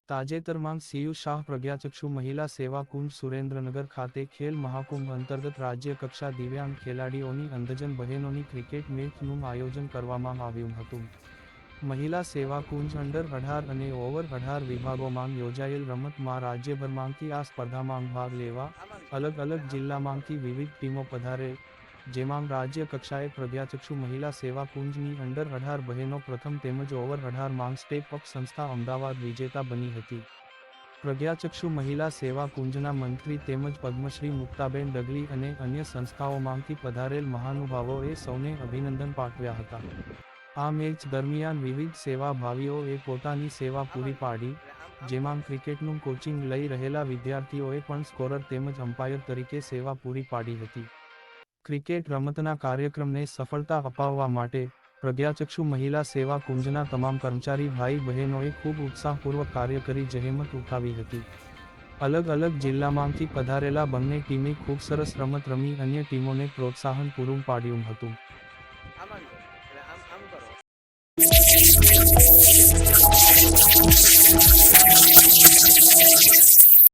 તાજેતરમાં સીયુ શાહ પ્રજ્ઞાચક્ષુ મહિલા સેવા કુંજ સુરેન્દ્રનગર ખાતે ખેલ મહાકુંભ અંતર્ગત રાજ્ય કક્ષા દિવ્યાંગ ખેલાડીઓની અંધજન બહેનોની ક્રિકેટ મેચનું આયોજન કરવામાં આવ્યું હતું. મહિલા સેવા કુંજ અંડર 18 અને ઓવર 18 વિભાગોમાં યોજાયેલ રમતમાં રાજ્યભરમાંથી આ સ્પર્ધામાં ભાગ લેવા અલગ અલગ જિલ્લામાંથી વિવિધ ટીમો પધારેલ, જેમાં રાજ્ય કક્ષાએ પ્રજ્ઞાચક્ષુ મહિલા સેવા કુંજની અંડર 18 બહેનો પ્રથમ તેમજ ઓવર 18 માં સ્ટેપ અપ સંસ્થા અમદાવાદ વિજેતા બની હતી. પ્રજ્ઞાચક્ષુ મહિલા સેવા કુંજના મંત્રી તેમજ પદ્મશ્રી મુક્તાબેન ડગલી અને અન્ય સંસ્થાઓમાંથી પધારેલ મહાનુભાવોએ સૌને અભિનંદન પાઠવ્યા હતા. આ મેચ દરમિયાન વિવિધ સેવાભાવીઓએ પોતાની સેવા પૂરી પાડી, જેમાં ક્રિકેટનું કોચિંગ લઈ રહેલા વિદ્યાર્થીઓએ પણ સ્કોરર તેમજ અમ્પાયર તરીકે સેવા પૂરી પાડી હતી. ક્રિકેટ રમતના કાર્યક્રમને સફળતા અપાવવા માટે પ્રજ્ઞાચક્ષુ મહિલા સેવા કુંજના તમામ કર્મચારી ભાઈ બહેનોએ ખૂબ ઉત્સાહપૂર્વક કાર્ય કરી જહેમત ઉઠાવી હતી. અલગ અલગ જિલ્લામાંથી પધારેલા બંને ટીમે ખૂબ સરસ રમત રમી અન્ય ટીમોને પ્રોત્સાહન પૂરું પાડ્યું હતું.